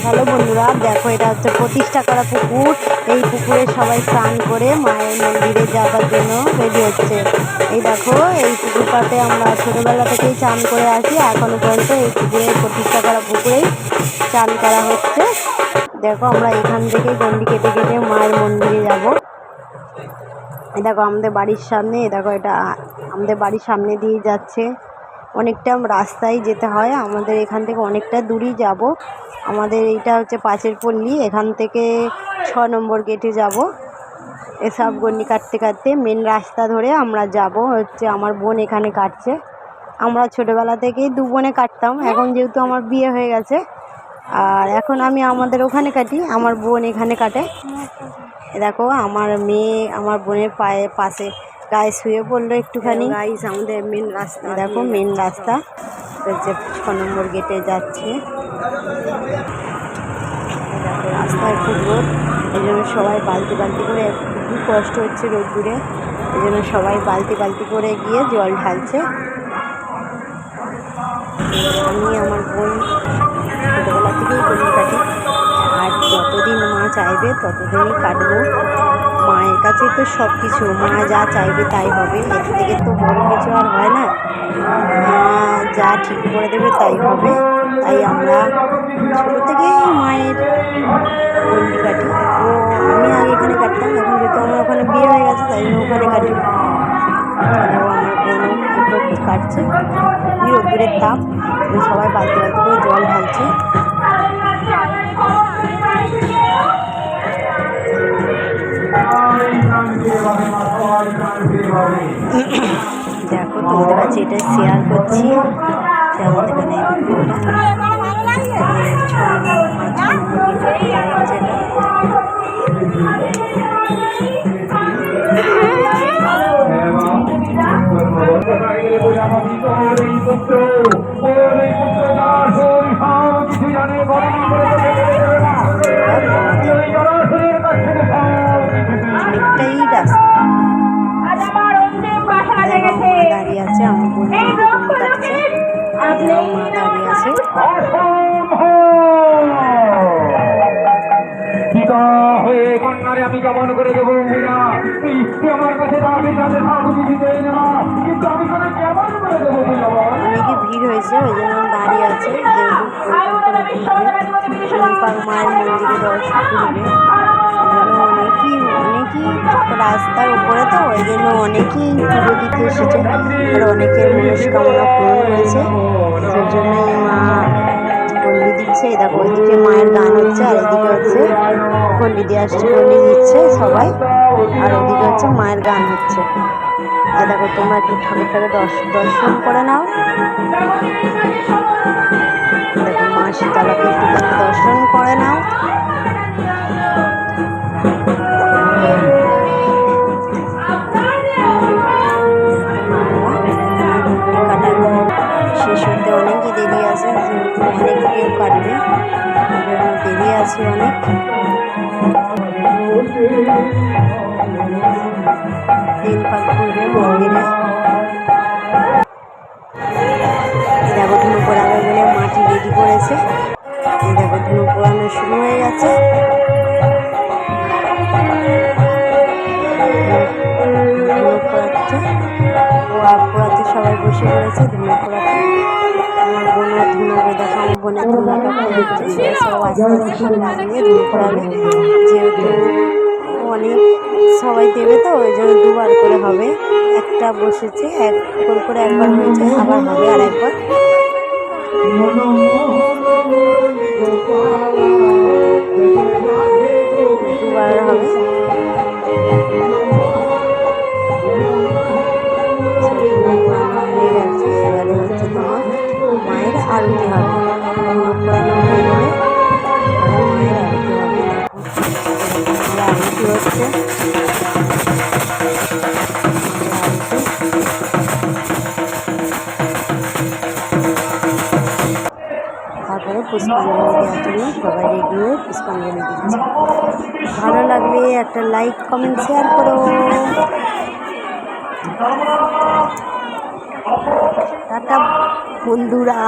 Hello বন্ধুরা, দেখো এটা হচ্ছে প্রতিষ্ঠা করা পুকুর। এই পুকুরে সবাই স্নান করে মায়ের মন্দিরে যাবার জন্য রেডি হচ্ছে। এই দেখো, এই পুকুরটাতে আমরা ছোটোবেলা থেকেই চান করে আসি, এখনো পর্যন্ত এই পুকুরে প্রতিষ্ঠা করা পুকুরেই চান করা হচ্ছে। দেখো, আমরা এখান থেকে গন্ডি কেটে কেটে মায়ের মন্দিরে যাব। এই দেখো আমাদের বাড়ির সামনে, দেখো এটা আমাদের বাড়ির সামনে দিয়ে যাচ্ছে। অনেকটা রাস্তায় যেতে হয়, আমাদের এখান থেকে অনেকটা দূরই যাব। আমাদের এইটা হচ্ছে পাঁচের পল্লী, এখান থেকে 6 নম্বর গেটে যাব। এসব গন্ডি কাটতে কাটতে মেন রাস্তা ধরে আমরা যাব। হচ্ছে আমার বোন এখানে কাটছে। আমরা ছোটোবেলা থেকেই 2 বোনে কাটতাম, এখন যেহেতু আমার বিয়ে হয়ে গেছে আর এখন আমি আমাদের ওখানে কাটি, আমার বোন এখানে কাটে। দেখো আমার মেয়ে আমার বোনের পাশে গায়ে শুয়ে পড়লো একটুখানি। গাইস আমাদের মেন রাস্তা, দেখো মেন রাস্তা হচ্ছে 6 নম্বর গেটে যাচ্ছে। দেখো রাস্তায় খুব রোদ, এই জন্য সবাই বালতি বালতি করে, খুব কষ্ট হচ্ছে রোদ দূরে, এই জন্য সবাই বালতি বালতি করে গিয়ে জল ঢালছে। আমি আমার বোন ছোটোবেলা থেকেই গন্ডি কাটি, আর যতদিন মা চাইবে ততদিনই কাটবো। মায়ের কাছে তো সব কিছু, মা যা চাইবে তাই হবে, এর থেকে তো বড় কিছু আর হয় না। মা যা ঠিক করে দেবে তাই হবে। তাই আমরা ছোটো থেকেই মায়ের গন্ডি কাটি। ও আমি আগে এখানে কাটতাম, এখন যেহেতু আমার ওখানে বিয়ে হয়ে গেছে তাই জন্য ওখানে কাটি। আমার বোনও একটু কাটছে, রোদ্দুরের তাপ, সবাই বালতি বালতি করে জল ঢালছে। দেখো তোমাদের কাছে এটা শেয়ার করছি, আমাদের এখানে অনেকটাই রাস্তা। দাঁড়িয়ে আছে আমার বোন কাটছে, মা দাঁড়িয়ে আছে। আমি কেমন করে দেবো আমার কাছে অনেকই ভিড় হয়েছে, ওই জন্য দাঁড়িয়ে আছে, যেহেতু মায়ের মন্দিরে দর্শন করবে। অনেকই রাস্তার উপরে, তো ওই জন্য অনেকেই পুজো দিতে এসেছে, আর অনেকের মনস্কামনা পূরণ হয়েছে, সেই জন্যই মা গন্ডি দিচ্ছে। এই দেখো ওইদিকে মায়ের গান হচ্ছে, আর এদিকে হচ্ছে গন্ডি দিয়ে আসছে, গন্ডি দিচ্ছে সবাই, আর ওদিকে হচ্ছে মায়ের গান হচ্ছে। আর দেখো তোমরা একটু ঠাকুরটাকে দর্শন করে নাও। দেখো মা শীতলাকে একটু দর্শন করে নাও। শেষ হতে অনেকই দেরি আছে, যেহেতু অনেক কেউ কাটবে, দেরি আছে অনেক। দিন পাক করবে মন্দিরে। দেখো ধুনো পোড়াবে বলে মাটি রেডি করেছে। দেখো ধুনো পোড়ানো শুরু হয়ে গেছে। ধুনো পোড়াচ্ছে, পোড়াতে সবাই বসে পড়েছে ধুনো পোড়াতে। আমার বোনের ধুনো, দেখো আমার বোনের ধুনোটা পোড়াচ্ছে, সব আস্তে আস্তে করে লাগিয়ে ধুনো পোড়াবে। যেহেতু অনেক সবাই দেবে, তো ওই জন্য 2 বার করে হবে। একটা বসেছে, এক করে একবার হয়েছে, আবার হবে আর একবার। 2 বার হবে। হয়ে গেছে, এবারে হচ্ছে তোমার মায়ের আরতি হবে। পড়ানো হয়ে গেলে মায়ের আরতি হবে। আরতি হচ্ছে, তারপরে পুষ্পাঞ্জলি দেওয়ার জন্য সবাই রেডি হয়ে পুষ্পাঞ্জলি দিচ্ছে। ভালো লাগলে একটা লাইক কমেন্ট শেয়ার করো। টাটা বন্ধুরা।